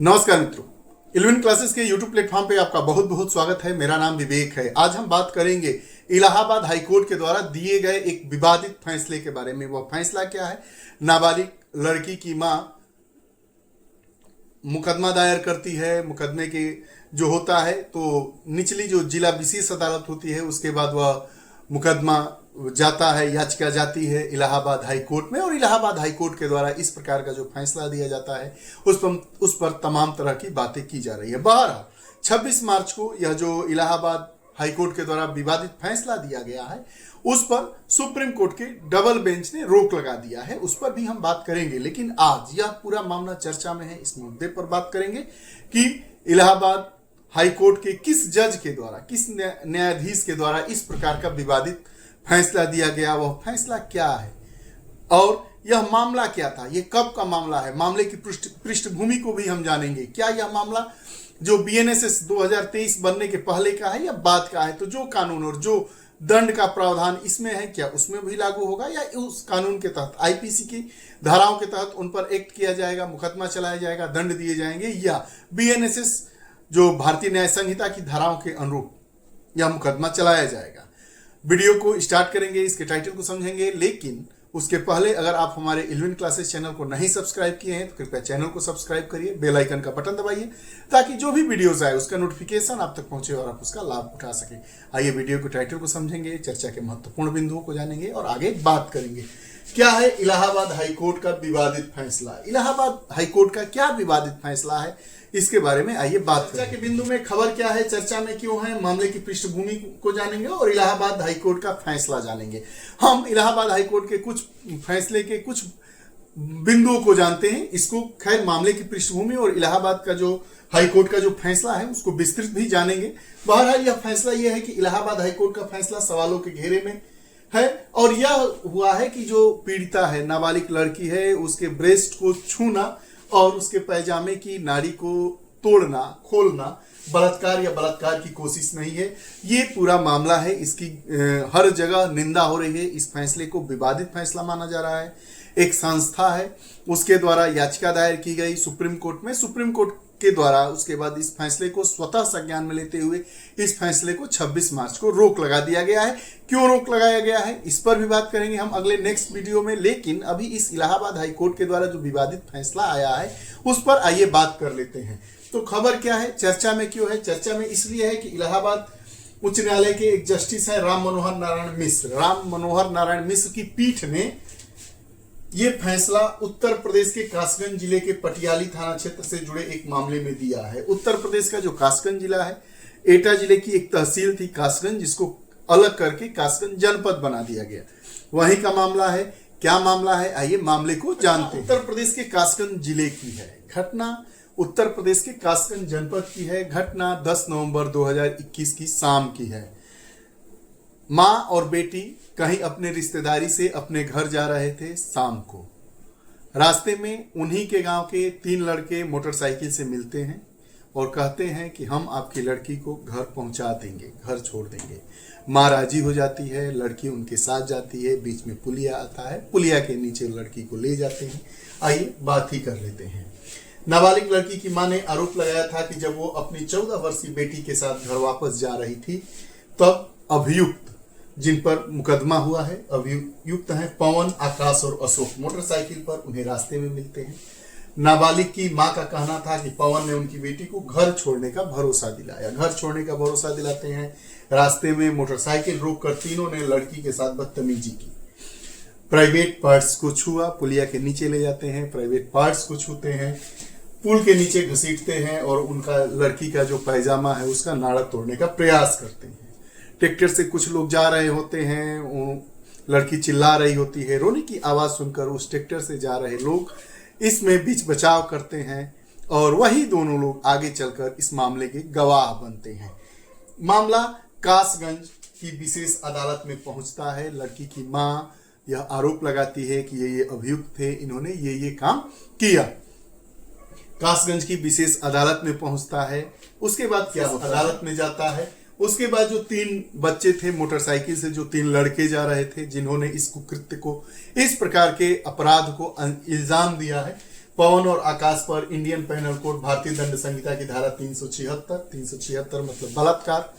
नमस्कार मित्रों, eleven classes के यूट्यूब प्लेटफॉर्म पे आपका बहुत बहुत स्वागत है। मेरा नाम विवेक है। आज हम बात करेंगे इलाहाबाद हाईकोर्ट के द्वारा दिए गए एक विवादित फैसले के बारे में। वह फैसला क्या है? नाबालिग लड़की की मां मुकदमा दायर करती है। मुकदमे के जो होता है तो निचली जो जिला विशेष अदालत होती है, उसके बाद वह मुकदमा जाता है, याचिका जाती है इलाहाबाद हाई कोर्ट में, और इलाहाबाद हाई कोर्ट के द्वारा इस प्रकार का जो फैसला दिया जाता है उस पर तमाम तरह की बातें की जा रही है। बहरहाल 26 मार्च को यह जो इलाहाबाद हाई कोर्ट के द्वारा विवादित फैसला दिया गया है, उस पर सुप्रीम कोर्ट के डबल बेंच ने रोक लगा दिया है। उस पर भी हम बात करेंगे, लेकिन आज यह पूरा मामला चर्चा में है। इस मुद्दे पर बात करेंगे कि इलाहाबाद हाई कोर्ट के किस जज के द्वारा, किस न्यायाधीश के द्वारा इस प्रकार का विवादित फैसला दिया गया, वह फैसला क्या है और यह मामला क्या था, यह कब का मामला है, मामले की पृष्ठभूमि को भी हम जानेंगे। क्या यह मामला जो बीएनएसएस 2023 बनने के पहले का है या बाद का है? तो जो कानून और जो दंड का प्रावधान इसमें है, क्या उसमें भी लागू होगा या उस कानून के तहत, आईपीसी की धाराओं के तहत उन पर एक्ट किया जाएगा, मुकदमा चलाया जाएगा, दंड दिए जाएंगे, या बीएनएसएस जो भारतीय न्याय संहिता की धाराओं के अनुरूप यह मुकदमा चलाया जाएगा? वीडियो को स्टार्ट करेंगे, इसके टाइटल को समझेंगे, लेकिन उसके पहले अगर आप हमारे 11 क्लासेस चैनल को नहीं सब्सक्राइब किए हैं तो कृपया चैनल को सब्सक्राइब करिए, बेल आइकन का बटन दबाइए ताकि जो भी वीडियोस आए उसका नोटिफिकेशन आप तक पहुंचे और आप उसका लाभ उठा सकें। आइए वीडियो के टाइटल को समझेंगे, चर्चा के महत्वपूर्ण बिंदुओं को जानेंगे और आगे बात करेंगे। क्या है इलाहाबाद हाईकोर्ट का विवादित फैसला? इलाहाबाद हाईकोर्ट का क्या विवादित फैसला है, इसके बारे में आइए बात करें। चर्चा के बिंदु में खबर क्या है, चर्चा में क्यों है, मामले की पृष्ठभूमि को जानेंगे और इलाहाबाद हाईकोर्ट का फैसला जानेंगे। हम इलाहाबाद हाईकोर्ट के कुछ फैसले के कुछ बिंदुओं को जानते हैं। इसको खैर मामले की पृष्ठभूमि और इलाहाबाद का जो हाईकोर्ट का जो फैसला है उसको विस्तृत भी जानेंगे। बहरहाल यह फैसला यह है कि इलाहाबाद हाईकोर्ट का फैसला सवालों के घेरे में है और यह हुआ है कि जो पीड़िता है, नाबालिग लड़की है, उसके ब्रेस्ट को छूना और उसके पैजामे की नाड़ी को तोड़ना, खोलना बलात्कार या बलात्कार की कोशिश नहीं है। ये पूरा मामला है, इसकी हर जगह निंदा हो रही है। इस फैसले को विवादित फैसला माना जा रहा है। एक संस्था है, उसके द्वारा याचिका दायर की गई सुप्रीम कोर्ट में। सुप्रीम कोर्ट के द्वारा उसके बाद इस फैसले को स्वतः संज्ञान में लेते हुए इस फैसले को 26 मार्च को रोक लगा दिया गया है। क्यों रोक लगाया गया है, इस पर भी बात करेंगे हम अगले नेक्स्ट वीडियो में। लेकिन अभी इस इलाहाबाद हाईकोर्ट के द्वारा जो विवादित फैसला आया है उस पर आइए बात कर लेते हैं। तो खबर क्या है, चर्चा में क्यों है? चर्चा में इसलिए है कि इलाहाबाद उच्च न्यायालय के एक जस्टिस है राम मनोहर नारायण मिश्र। राम मनोहर नारायण मिश्र की पीठ ने ये फैसला उत्तर प्रदेश के कासगंज जिले के पटियाली थाना क्षेत्र से जुड़े एक मामले में दिया है। उत्तर प्रदेश का जो कासगंज जिला है, एटा जिले की एक तहसील थी कासगंज, जिसको अलग करके कासगंज जनपद बना दिया गया। वहीं का मामला है। क्या मामला है, आइए मामले को जानते हैं। उत्तर प्रदेश के कासगंज जिले की है घटना, उत्तर प्रदेश के कासगंज जनपद की है घटना। 10 नवंबर 2021 की शाम की है। माँ और बेटी कहीं अपने रिश्तेदारी से अपने घर जा रहे थे। शाम को रास्ते में उन्हीं के गांव के 3 लड़के मोटरसाइकिल से मिलते हैं और कहते हैं कि हम आपकी लड़की को घर पहुंचा देंगे, घर छोड़ देंगे। माँ राजी हो जाती है, लड़की उनके साथ जाती है। बीच में पुलिया आता है, पुलिया के नीचे लड़की को ले जाते हैं। आइए बात ही कर लेते हैं। नाबालिग लड़की की मां ने आरोप लगाया था कि जब वो अपनी 14 वर्षीय बेटी के साथ घर वापस जा रही थी, तब अभियुक्त जिन पर मुकदमा हुआ है, अभियुक्त हैं पवन, आकाश और अशोक, मोटरसाइकिल पर उन्हें रास्ते में मिलते हैं। नाबालिग की मां का कहना था कि पवन ने उनकी बेटी को घर छोड़ने का भरोसा दिलाया। घर छोड़ने का भरोसा दिलाते हैं। रास्ते में मोटरसाइकिल रोककर तीनों ने लड़की के साथ बदतमीजी की। प्राइवेट पार्ट्स को छुआ, पुलिया के नीचे ले जाते हैं, प्राइवेट पार्ट्स को छूते हैं, पुल के नीचे घसीटते हैं और उनका लड़की का जो पैजामा है उसका नाड़ा तोड़ने का प्रयास करते हैं। ट्रैक्टर से कुछ लोग जा रहे होते हैं, लड़की चिल्ला रही होती है। रोने की आवाज सुनकर उस ट्रैक्टर से जा रहे लोग इसमें बीच बचाव करते हैं और वही दोनों लोग आगे चलकर इस मामले के गवाह बनते हैं। मामला कासगंज की विशेष अदालत में पहुंचता है। लड़की की मां यह आरोप लगाती है कि ये अभियुक्त थे, इन्होंने ये काम किया। कासगंज की विशेष अदालत में पहुंचता है। उसके बाद क्या होता है, अदालत में जाता है। उसके बाद जो 3 बच्चे थे मोटरसाइकिल से, जो 3 लड़के जा रहे थे जिन्होंने इस कुकृत्य को, इस प्रकार के अपराध को इल्जाम दिया है, पवन और आकाश पर इंडियन पेनल कोड भारतीय दंड संहिता की धारा 376 मतलब बलात्कार,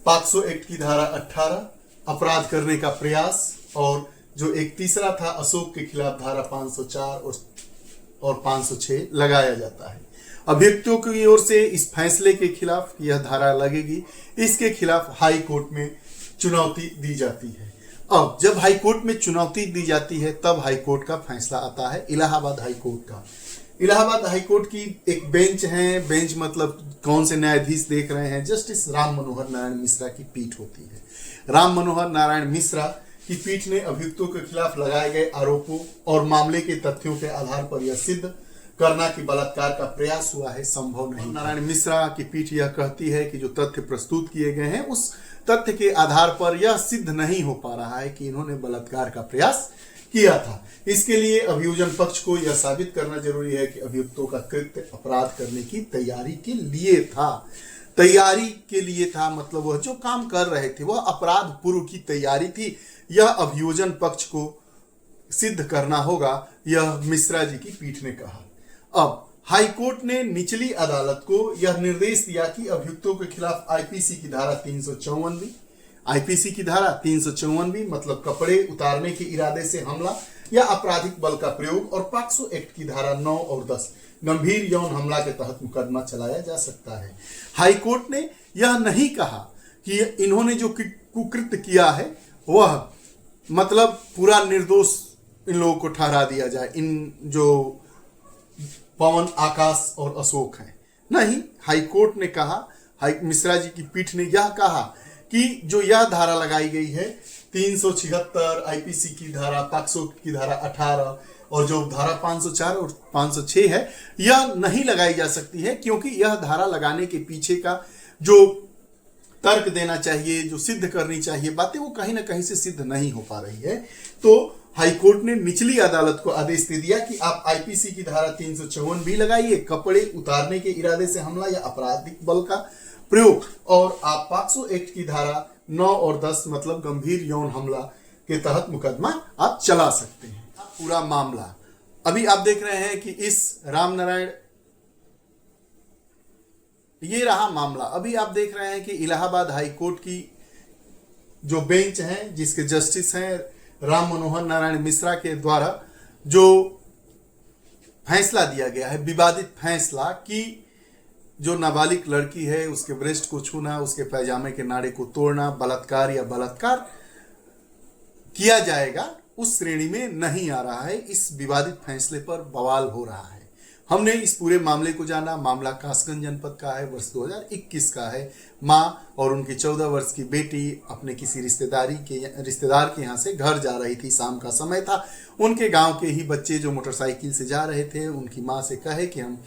पॉक्सो एक्ट की धारा 18 अपराध करने का प्रयास, और जो एक तीसरा था अशोक के खिलाफ धारा 504 और 506 लगाया जाता है। अभियुक्तों की ओर से इस फैसले के खिलाफ यह धारा लगेगी, इसके खिलाफ हाई कोर्ट में चुनौती दी जाती है। अब जब हाई कोर्ट में चुनौती दी जाती है तब हाई कोर्ट का फैसला आता है, इलाहाबाद हाई कोर्ट का। इलाहाबाद हाई कोर्ट की एक बेंच है, बेंच मतलब कौन से न्यायाधीश देख रहे हैं, जस्टिस राम मनोहर नारायण मिश्रा की पीठ होती है। राम मनोहर नारायण मिश्रा की पीठ ने अभियुक्तों के खिलाफ लगाए गए आरोपों और मामले के तथ्यों के आधार पर यह सिद्ध करना कि बलात्कार का प्रयास हुआ है संभव नहीं। नारायण मिश्रा की पीठ यह कहती है कि जो तथ्य प्रस्तुत किए गए हैं उस तथ्य के आधार पर यह सिद्ध नहीं हो पा रहा है कि इन्होंने बलात्कार का प्रयास किया था। इसके लिए अभियोजन पक्ष को यह साबित करना जरूरी है कि अभियुक्तों का कृत्य अपराध करने की तैयारी के लिए था। तैयारी के लिए था मतलब वह जो काम कर रहे थे वह अपराध पूर्व की तैयारी थी। यह अभियोजन पक्ष को सिद्ध करना होगा, यह मिश्रा जी की पीठ ने कहा। अब हाई कोर्ट ने निचली अदालत को यह निर्देश दिया कि अभियुक्तों के खिलाफ आईपीसी की धारा 354 आईपीसी की धारा 354 मतलब कपड़े उतारने के इरादे से हमला या आपराधिक बल का प्रयोग, और पॉक्सो एक्ट की धारा 9 और 10 गंभीर यौन हमला के तहत मुकदमा चलाया जा सकता है। हाई कोर्ट ने यह नहीं कहा कि इन्होंने जो कुकृत्य किया है वह मतलब पूरा निर्दोष इन लोगों को ठहरा दिया जाए, इन जो पवन, आकाश और अशोक हैं। नहीं, हाई कोर्ट ने कहा, मिश्रा जी की पीठ ने यह कहा कि जो यह धारा लगाई गई है 376 आईपीसी की धारा, पॉक्सो की धारा 18 और जो धारा 504 और 506 है यह नहीं लगाई जा सकती है, क्योंकि यह धारा लगाने के पीछे का जो तर्क देना चाहिए, जो सिद्ध करनी चाहिए बातें, वो कहीं ना कहीं से सिद्ध नहीं हो पा रही है। तो हाई कोर्ट ने निचली अदालत को आदेश दे दिया कि आप आईपीसी की धारा 354 भी लगाइए, कपड़े उतारने के इरादे से हमला या आपराधिक बल का प्रयोग, और आप पॉक्सो एक्ट की धारा 9 और 10 मतलब गंभीर यौन हमला के तहत मुकदमा आप चला सकते हैं। पूरा मामला अभी आप देख रहे हैं कि इस रामनारायण, ये रहा मामला। अभी आप देख रहे हैं कि इलाहाबाद हाई कोर्ट की जो बेंच है, जिसके जस्टिस हैं राम मनोहर नारायण मिश्रा के द्वारा जो फैसला दिया गया है, विवादित फैसला कि जो नाबालिग लड़की है उसके ब्रेस्ट को छूना, उसके पैजामे के नाड़े को तोड़ना बलात्कार या बलात्कार किया जाएगा, उस श्रेणी में नहीं आ रहा है। इस विवादित फैसले पर बवाल हो रहा है। हमने इस पूरे मामले को जाना। मामला कासगंज जनपद का है, वर्ष 2021 का है। माँ और उनकी 14 वर्ष की बेटी अपने किसी रिश्तेदार के यहाँ से घर जा रही थी। शाम का समय था। उनके गांव के ही बच्चे जो मोटरसाइकिल से जा रहे थे उनकी माँ से कहे कि हम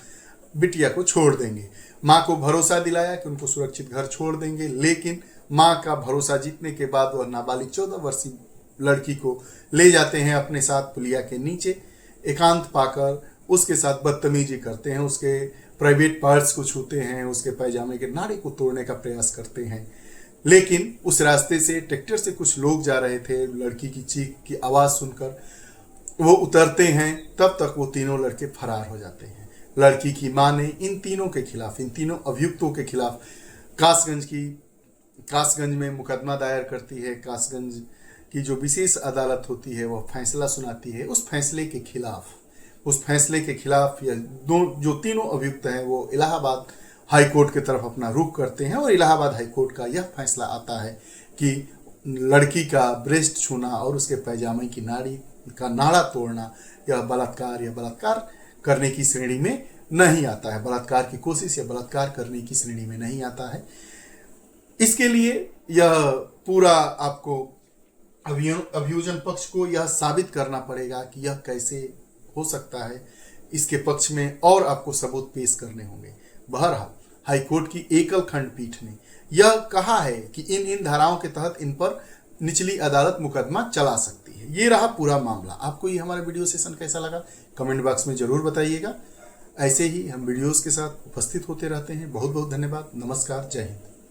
बिटिया को छोड़ देंगे। माँ को भरोसा दिलाया कि उनको सुरक्षित घर छोड़ देंगे, लेकिन माँ का भरोसा जीतने के बाद वह नाबालिग 14 वर्षीय लड़की को ले जाते हैं अपने साथ पुलिया के नीचे, एकांत पाकर उसके साथ बदतमीजी करते हैं, उसके प्राइवेट पार्ट्स को छूते हैं, उसके पैजामे के नाड़े को तोड़ने का प्रयास करते हैं। लेकिन उस रास्ते से ट्रैक्टर से कुछ लोग जा रहे थे। लड़की की चीख की आवाज़ सुनकर वो उतरते हैं, तब तक वो तीनों लड़के फरार हो जाते हैं। लड़की की माँ ने इन तीनों के खिलाफ, इन तीनों अभियुक्तों के खिलाफ कासगंज में मुकदमा दायर करती है। कासगंज की जो विशेष अदालत होती है वह फैसला सुनाती है। उस फैसले के खिलाफ यह जो तीनों अभियुक्त हैं वो इलाहाबाद हाई कोर्ट की तरफ अपना रुख करते हैं, और इलाहाबाद हाई कोर्ट का यह फैसला आता है कि लड़की का ब्रेस्ट छूना और उसके पैजामे की नाड़ी का नाड़ा तोड़ना यह बलात्कार करने की श्रेणी में नहीं आता है, बलात्कार की कोशिश या बलात्कार करने की श्रेणी में नहीं आता है। इसके लिए यह पूरा आपको अभियोजन पक्ष को यह साबित करना पड़ेगा कि यह कैसे हो सकता है। इसके पक्ष में और आपको सबूत पेश करने होंगे। बहरहाल हाईकोर्ट की एकल खंडपीठ ने यह कहा है कि इन धाराओं के तहत इन पर निचली अदालत मुकदमा चला सकती है। ये रहा पूरा मामला। आपको ये हमारा वीडियो सेशन कैसा लगा कमेंट बॉक्स में जरूर बताइएगा। ऐसे ही हम वीडियोस के साथ उपस्थित होते रहते हैं। बहुत बहुत धन्यवाद। नमस्कार। जय हिंद।